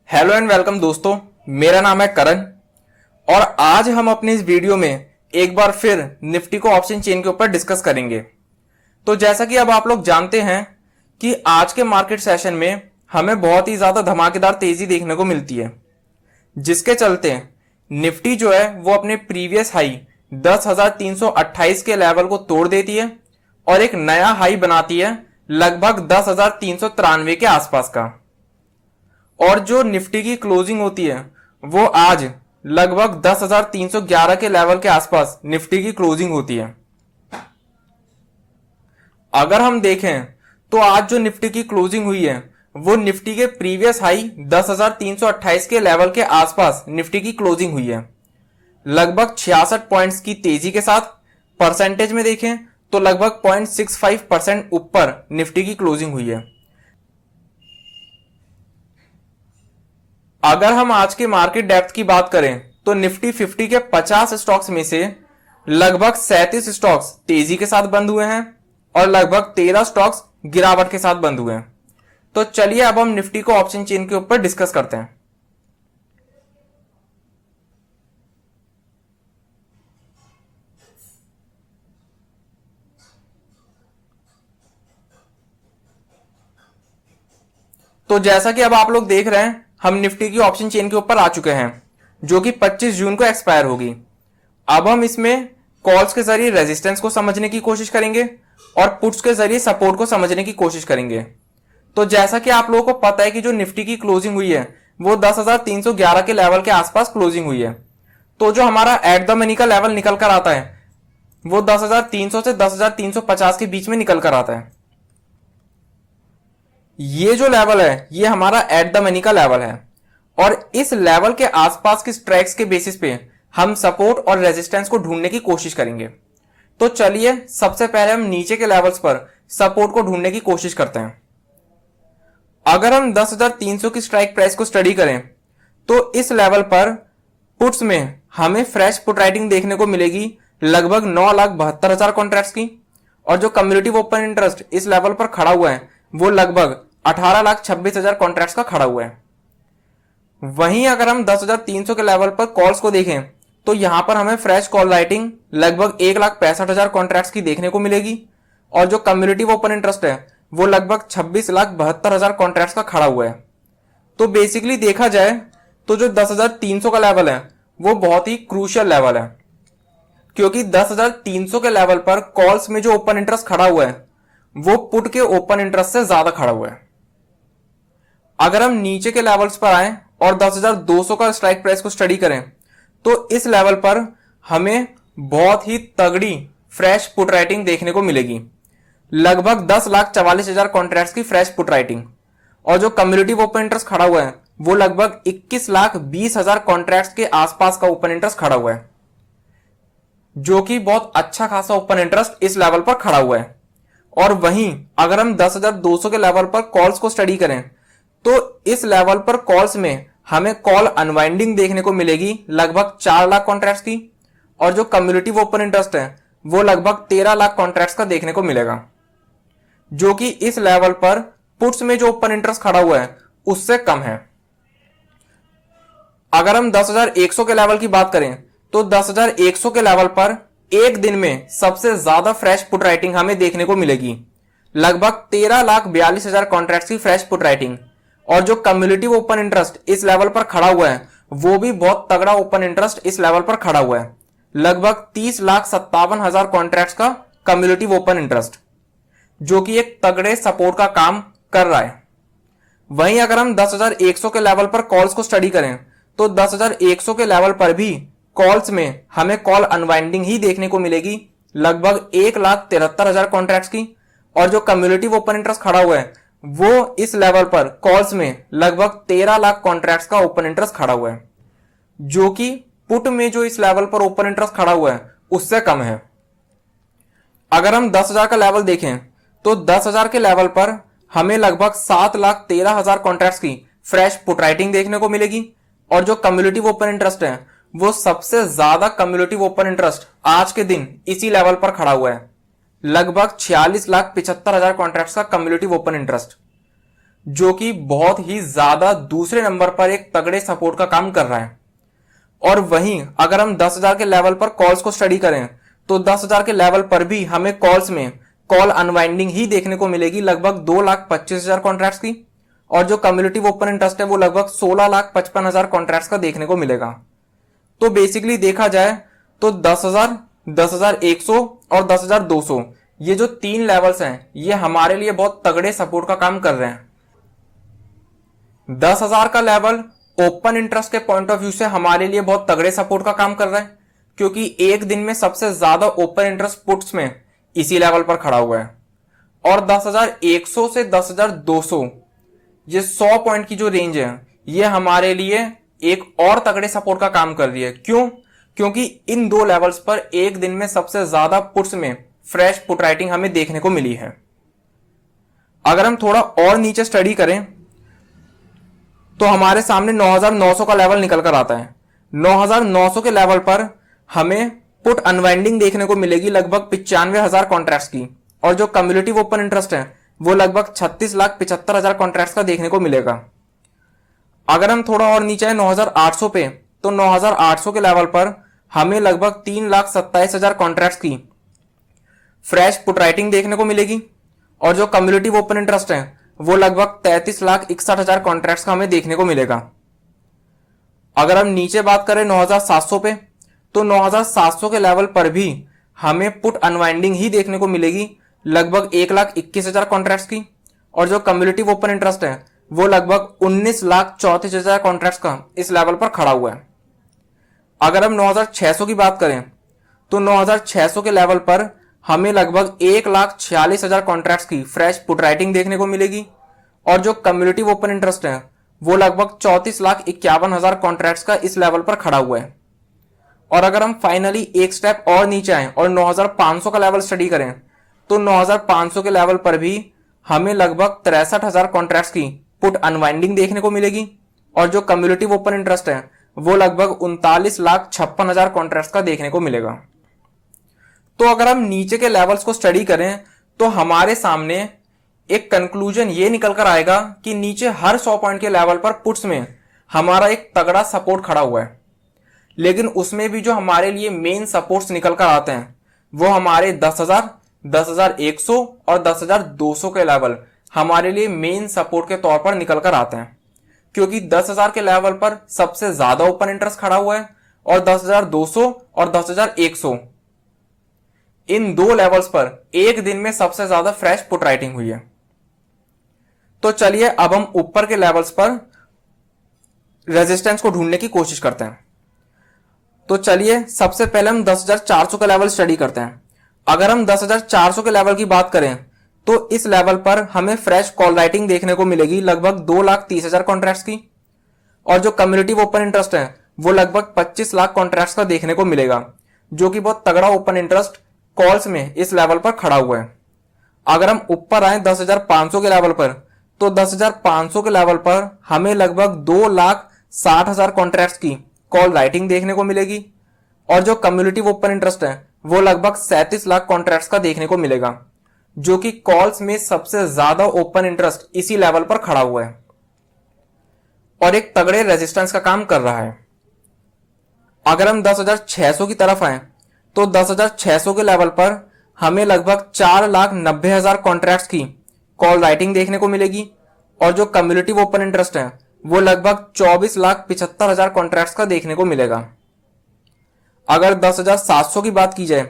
Hello and welcome दोस्तों, मेरा नाम है करण और आज हम अपने इस वीडियो में एक बार फिर निफ्टी को ऑप्शन चेन के ऊपर डिस्कस करेंगे। तो जैसा कि अब आप लोग जानते हैं कि आज के मार्केट सेशन में हमें बहुत ही ज्यादा धमाकेदार तेजी देखने को मिलती है, जिसके चलते निफ्टी जो है वो अपने प्रीवियस हाई 10,328 के लेवल को तोड़ देती है और एक नया हाई बनाती है लगभग 10,393 के आसपास का। और जो निफ्टी की क्लोजिंग होती है वो आज लगभग 10,311 के लेवल के आसपास निफ्टी की क्लोजिंग होती है। अगर हम देखें तो आज जो निफ्टी की क्लोजिंग हुई है वो निफ्टी के प्रीवियस हाई 10,328 के लेवल के आसपास निफ्टी की क्लोजिंग हुई है, लगभग 66 पॉइंट्स की तेजी के साथ। परसेंटेज में देखें तो लगभग 0.65% ऊपर निफ्टी की क्लोजिंग हुई है। अगर हम आज के मार्केट डेप्थ की बात करें तो निफ्टी 50 के 50 स्टॉक्स में से लगभग 37 स्टॉक्स तेजी के साथ बंद हुए हैं और लगभग 13 स्टॉक्स गिरावट के साथ बंद हुए हैं। तो चलिए अब हम निफ्टी को ऑप्शन चेन के ऊपर डिस्कस करते हैं। तो जैसा कि अब आप लोग देख रहे हैं, हम निफ्टी की ऑप्शन चेन के ऊपर आ चुके हैं जो कि 25 जून को एक्सपायर होगी। अब हम इसमें कॉल्स के जरिए रेजिस्टेंस को समझने की कोशिश करेंगे और पुट्स के जरिए सपोर्ट को समझने की कोशिश करेंगे। तो जैसा कि आप लोगों को पता है कि जो निफ्टी की क्लोजिंग हुई है वो 10,311 के लेवल के आसपास क्लोजिंग हुई है। तो जो हमारा एट द मनी का लेवल निकल कर आता है वो 10,300 से 10,350 के बीच में निकल कर आता है। ये जो लेवल है ये हमारा एट द मनी का लेवल है और इस लेवल के आसपास के स्ट्राइक्स के बेसिस पे हम सपोर्ट और रेजिस्टेंस को ढूंढने की कोशिश करेंगे। तो चलिए सबसे पहले हम नीचे के लेवल्स पर सपोर्ट को ढूंढने की कोशिश करते हैं। अगर हम 10,300 की स्ट्राइक प्राइस को स्टडी करें तो इस लेवल पर पुट्स में हमें फ्रेश पुट राइटिंग देखने को मिलेगी लगभग 9,72,000 कॉन्ट्रैक्ट्स की, और जो कम्युलेटिव ओपन इंटरेस्ट इस लेवल पर खड़ा हुआ है वो लगभग 18,26,000 कॉन्ट्रैक्ट्स का खड़ा हुआ है। वहीं अगर हम 10,300 के लेवल पर कॉल्स को देखें तो यहां पर हमें फ्रेश कॉल राइटिंग लगभग 1,65,000 कॉन्ट्रैक्ट्स की देखने को मिलेगी और जो कम्युलेटिव ओपन इंटरेस्ट है वो लगभग 26,72,000 कॉन्ट्रैक्ट्स का खड़ा हुआ है। तो बेसिकली देखा जाए तो जो 10,300 का लेवल है वो बहुत ही क्रूशियल लेवल है, क्योंकि 10,300 के लेवल पर कॉल्स में जो ओपन इंटरेस्ट खड़ा हुआ है वो पुट के ओपन इंटरेस्ट से ज्यादा खड़ा हुआ है। अगर हम नीचे के लेवल्स पर आए और 10,200 का स्ट्राइक प्राइस को स्टडी करें तो इस लेवल पर हमें बहुत ही तगड़ी फ्रेश पुट राइटिंग देखने को मिलेगी, लगभग 10,44,000 कॉन्ट्रैक्ट्स की फ्रेश पुट राइटिंग, और जो कम्युलेटिव ओपन इंटरेस्ट खड़ा हुआ है वो लगभग 21,20,000 कॉन्ट्रैक्ट्स के आसपास का ओपन इंटरेस्ट खड़ा हुआ है, जो कि बहुत अच्छा खासा ओपन इंटरेस्ट इस लेवल पर खड़ा हुआ है। और वहीं अगर हम 10,200 के लेवल पर कॉल्स को स्टडी करें तो इस लेवल पर कॉल्स में हमें कॉल अनवाइंडिंग देखने को मिलेगी लगभग 4 लाख कॉन्ट्रैक्ट्स की, और जो कम्युलेटिव ओपन इंटरेस्ट है वो लगभग 13 लाख कॉन्ट्रैक्ट्स का देखने को मिलेगा, जो कि इस लेवल पर पुट्स में जो ओपन इंटरेस्ट खड़ा हुआ है उससे कम है। अगर हम 10,100 के लेवल की बात करें तो 10,100 के लेवल पर एक दिन में सबसे ज्यादा फ्रेश पुट राइटिंग हमें देखने को मिलेगी, लगभग 13,42,000 कॉन्ट्रैक्ट्स की फ्रेश पुट राइटिंग, और जो कम्युलेटिव ओपन इंटरेस्ट इस लेवल पर खड़ा हुआ है वो भी बहुत तगड़ा ओपन इंटरेस्ट इस लेवल पर खड़ा हुआ है, लगभग 30,57,000 कॉन्ट्रैक्ट्स का कम्युलेटिव ओपन इंटरेस्ट, जो कि एक तगड़े सपोर्ट का काम कर रहा है। वहीं अगर हम 10,100 के लेवल पर कॉल्स को स्टडी करें तो 10,100 के लेवल पर भी कॉल्स में हमें कॉल अनवाइंडिंग ही देखने को मिलेगी, लगभग 1,73,000 कॉन्ट्रैक्ट्स की, और जो कम्युलेटिव ओपन इंटरेस्ट खड़ा हुआ है वो इस लेवल पर कॉल्स में लगभग 13 लाख कॉन्ट्रैक्ट्स का ओपन इंटरेस्ट खड़ा हुआ है, जो कि पुट में जो इस लेवल पर ओपन इंटरेस्ट खड़ा हुआ है उससे कम है। अगर हम 10,000 का लेवल देखें तो 10,000 के लेवल पर हमें लगभग 7,13,000 कॉन्ट्रैक्ट्स की फ्रेश पुट राइटिंग देखने को मिलेगी, और जो कम्युलेटिव ओपन इंटरेस्ट है वो सबसे ज्यादा कम्युलेटिव ओपन इंटरेस्ट आज के दिन इसी लेवल पर खड़ा हुआ है, लगभग 46,75,000 कॉन्ट्रैक्ट्स का कम्युलेटिव ओपन इंटरेस्ट, जो कि बहुत ही ज्यादा दूसरे नंबर पर एक तगड़े सपोर्ट का काम कर रहा है। और वहीं अगर हम 10,000 के लेवल पर कॉल्स को स्टडी करें तो 10,000 के लेवल पर भी हमें कॉल्स में कॉल अनवाइंडिंग ही देखने को मिलेगी, लगभग 2,25,000 कॉन्ट्रैक्ट्स की। और जो कम्युलेटिव ओपन इंटरेस्ट है वो लगभग 16,55,000 कॉन्ट्रैक्ट्स का देखने को मिलेगा। तो बेसिकली देखा जाए तो 10,000, 10,100 और 10,200 ये जो तीन लेवल्स हैं ये हमारे लिए बहुत तगड़े सपोर्ट का काम कर रहे हैं। 10,000 का लेवल ओपन इंटरेस्ट के पॉइंट ऑफ व्यू से हमारे लिए बहुत तगड़े सपोर्ट का काम कर रहा है, क्योंकि एक दिन में सबसे ज्यादा ओपन इंटरेस्ट पुट्स में इसी लेवल पर खड़ा हुआ है। और 10,100 से 10,200 ये 100 पॉइंट की जो रेंज है ये हमारे लिए एक और तगड़े सपोर्ट का काम कर रही है। क्यों? क्योंकि इन दो लेवल्स पर एक दिन में सबसे ज्यादा पुट्स में फ्रेश पुट राइटिंग हमें देखने को मिली है। अगर हम थोड़ा और नीचे स्टडी करें तो हमारे सामने 9,900 का लेवल निकल कर आता है। 9,900 के लेवल पर हमें पुट अनवाइंडिंग देखने को मिलेगी लगभग 95,000 कॉन्ट्रैक्ट्स की। और जो कम्युलेटिव ओपन इंटरेस्ट है वो लगभग 36,75,000 कॉन्ट्रैक्ट्स का देखने को मिलेगा। अगर हम थोड़ा और नीचे है 9,800 पे, तो 9,800 के लेवल पर हमें लगभग 3,27,000 कॉन्ट्रैक्ट्स की फ्रेश पुट राइटिंग देखने को मिलेगी। और जो कम्युलेटिव ओपन इंटरेस्ट है वो लगभग 33,61,000 कॉन्ट्रैक्ट्स का हमें देखने को मिलेगा। अगर हम नीचे बात करें 9,700 पे, तो 9,700 के लेवल पर भी हमें पुट अनवाइंडिंग ही देखने को मिलेगी लगभग 1,21,000 कॉन्ट्रैक्ट्स की। और जो कम्युलेटिव ओपन इंटरेस्ट है वो लगभग 19,34,000 कॉन्ट्रैक्ट्स का इस लेवल पर खड़ा हुआ है। अगर हम 9,600 की बात करें तो 9,600 के लेवल पर हमें लगभग 1,46,000 कॉन्ट्रैक्ट्स की फ्रेश पुट राइटिंग देखने को मिलेगी। और जो कम्युलेटिव ओपन इंटरेस्ट है वो लगभग 34,51,000 कॉन्ट्रैक्ट्स का इस लेवल पर खड़ा हुआ है। और अगर हम फाइनली एक स्टेप और नीचे आए और 9,500 का लेवल स्टडी करें तो 9,500 के लेवल पर भी हमें लगभग 63,000 कॉन्ट्रैक्ट्स की पुट अनवाइंडिंग देखने को मिलेगी। और जो कम्युलेटिव ओपन इंटरेस्ट है वो लगभग 39,56,000 कॉन्ट्रैक्ट्स का देखने को मिलेगा। तो अगर हम नीचे के लेवल्स को स्टडी करें तो हमारे सामने एक कंक्लूजन ये निकल कर आएगा कि नीचे हर 100 पॉइंट के लेवल पर पुट्स में हमारा एक तगड़ा सपोर्ट खड़ा हुआ है। लेकिन उसमें भी जो हमारे लिए मेन सपोर्ट्स निकल कर आते हैं वो हमारे 10,000, 10,100 और 10,200 के लेवल हमारे लिए मेन सपोर्ट के तौर पर निकल कर आते हैं, क्योंकि 10,000 के लेवल पर सबसे ज्यादा ओपन इंटरेस्ट खड़ा हुआ है। और 10,200 और 10,100 इन दो लेवल्स पर एक दिन में सबसे ज्यादा फ्रेश पुट राइटिंग हुई है। तो चलिए अब हम ऊपर के लेवल्स पर रेजिस्टेंस को ढूंढने की कोशिश करते हैं। तो चलिए सबसे पहले हम 10,400 का लेवल स्टडी करते हैं। अगर हम 10,400 के लेवल की बात करें तो इस लेवल पर हमें फ्रेश कॉल राइटिंग देखने को मिलेगी लगभग 2,30,000 कॉन्ट्रैक्ट्स की। और जो कम्युलेटिव ओपन इंटरेस्ट है वो लगभग 25 लाख कॉन्ट्रैक्ट्स का देखने को मिलेगा, जो कि बहुत तगड़ा ओपन इंटरेस्ट कॉल्स में इस लेवल पर खड़ा हुआ है। अगर हम ऊपर आए 10,500 के लेवल पर तो 10,500 के लेवल पर हमें लगभग 2,60,000 कॉन्ट्रैक्ट्स की कॉल राइटिंग देखने को मिलेगी। और जो कम्युलेटिव ओपन इंटरेस्ट है वो लगभग 37 लाख कॉन्ट्रैक्ट्स का देखने को मिलेगा, जो कि कॉल्स में सबसे ज्यादा ओपन इंटरेस्ट इसी लेवल पर खड़ा हुआ है और एक तगड़े रेजिस्टेंस का काम कर रहा है। अगर हम 10,600 की तरफ आए तो 10,600 के लेवल पर हमें लगभग 4,90,000 कॉन्ट्रैक्ट्स की कॉल राइटिंग देखने को मिलेगी। और जो कम्युलेटिव ओपन इंटरेस्ट है वो लगभग 24,75,000 कॉन्ट्रैक्ट्स का देखने को मिलेगा। अगर 10,700 की बात की जाए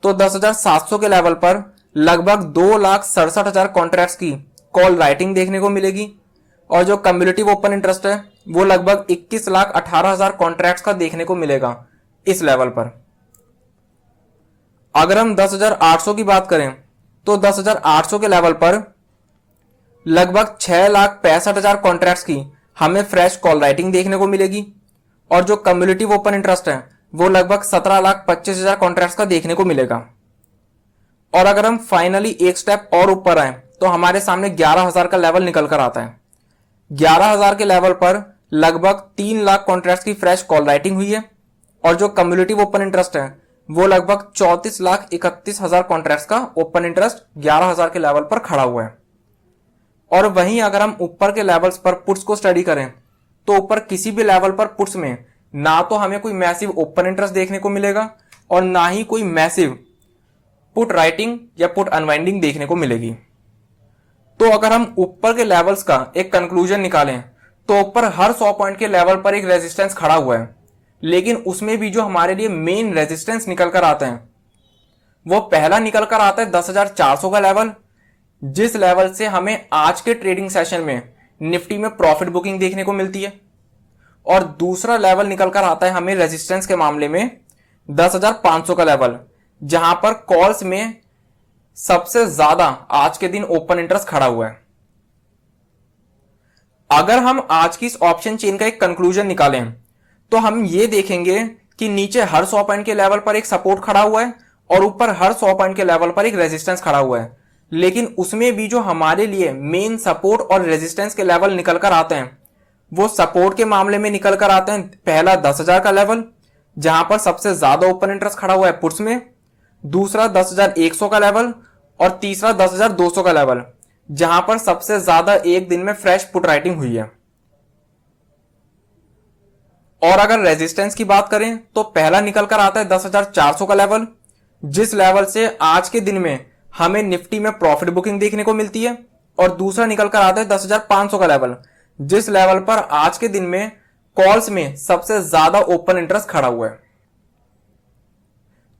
तो 10,700 के लेवल पर लगभग 2,67,000 कॉन्ट्रैक्ट्स की कॉल राइटिंग देखने को मिलेगी। और जो कम्युलेटिव ओपन इंटरेस्ट है वो लगभग 21,18,000 कॉन्ट्रैक्ट्स का देखने को मिलेगा इस लेवल पर। अगर हम 10,800 की बात करें तो 10,800 के लेवल पर लगभग 6,65,000 कॉन्ट्रैक्ट्स की हमें फ्रेश कॉल राइटिंग देखने को मिलेगी। और जो कम्युलेटिव ओपन इंटरेस्ट है वो लगभग 17,25,000 कॉन्ट्रैक्ट्स का देखने को मिलेगा। और अगर हम फाइनली एक स्टेप और ऊपर आए तो हमारे सामने 11,000 का लेवल निकल कर आता है। 11,000 के लेवल पर लगभग 3 लाख कॉन्ट्रैक्ट्स की फ्रेश कॉल राइटिंग हुई है। और जो कम्युलेटिव ओपन इंटरेस्ट है वो लगभग 34,31,000 कॉन्ट्रैक्ट्स का ओपन इंटरेस्ट 11,000 के लेवल पर खड़ा हुआ है। और वहीं अगर हम ऊपर के लेवल्स पर पुट्स को स्टडी करें तो ऊपर किसी भी लेवल पर पुट्स में ना तो हमें कोई मैसिव ओपन इंटरेस्ट देखने को मिलेगा और ना ही कोई मैसिव पुट राइटिंग या पुट अनवाइंडिंग देखने को मिलेगी। तो अगर हम ऊपर के लेवल्स का एक कंक्लूजन निकालें तो ऊपर हर 100 पॉइंट के लेवल पर एक रेजिस्टेंस खड़ा हुआ है, लेकिन उसमें भी जो हमारे लिए मेन रेजिस्टेंस निकल कर आता है वो पहला निकल कर आता है 10,400 का लेवल, जिस लेवल से हमें आज के ट्रेडिंग सेशन में निफ्टी में प्रॉफिट बुकिंग देखने को मिलती है। और दूसरा लेवल निकल कर आता है हमें रेजिस्टेंस के मामले में 10,500 का लेवल, जहां पर कॉल्स में सबसे ज्यादा आज के दिन ओपन इंटरेस्ट खड़ा हुआ है। अगर हम आज की इस ऑप्शन चेन का एक कंक्लूजन निकालें तो हम ये देखेंगे कि नीचे हर 100 पॉइंट के लेवल पर एक सपोर्ट खड़ा हुआ है और ऊपर हर 100 पॉइंट के लेवल पर एक रेजिस्टेंस खड़ा हुआ है, लेकिन उसमें भी जो हमारे लिए मेन सपोर्ट और रेजिस्टेंस के लेवल निकल कर आते हैं वो सपोर्ट के मामले में निकल कर आते हैं पहला 10,000 का लेवल, जहां पर सबसे ज्यादा ओपन इंटरेस्ट खड़ा हुआ है पुट्स में, दूसरा 10,100 का लेवल और तीसरा 10,200 का लेवल, जहां पर सबसे ज्यादा एक दिन में फ्रेश पुट राइटिंग हुई है। और अगर रेजिस्टेंस की बात करें तो पहला निकल कर आता है 10,400 का लेवल, जिस लेवल से आज के दिन में हमें निफ्टी में प्रॉफिट बुकिंग देखने को मिलती है, और दूसरा निकल कर आता है 10,500 का लेवल, जिस लेवल पर आज के दिन में कॉल्स में सबसे ज्यादा ओपन इंटरेस्ट खड़ा हुआ है।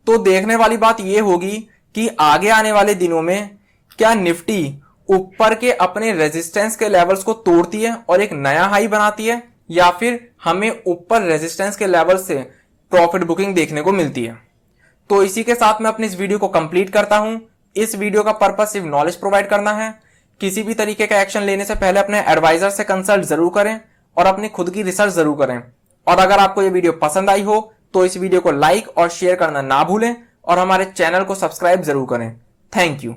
तो देखने वाली बात यह होगी कि आगे आने वाले दिनों में क्या निफ्टी ऊपर के अपने रेजिस्टेंस के लेवल्स को तोड़ती है और एक नया हाई बनाती है, या फिर हमें ऊपर रेजिस्टेंस के लेवल से प्रॉफिट बुकिंग देखने को मिलती है। तो इसी के साथ मैं अपनी इस वीडियो को कंप्लीट करता हूं। इस वीडियो का पर्पस सिर्फ नॉलेज प्रोवाइड करना है। किसी भी तरीके का एक्शन लेने से पहले अपने एडवाइजर से कंसल्ट जरूर करें और अपनी खुद की रिसर्च जरूर करें। और अगर आपको ये वीडियो पसंद आई हो तो इस वीडियो को लाइक और शेयर करना ना भूलें और हमारे चैनल को सब्सक्राइब जरूर करें। Thank you.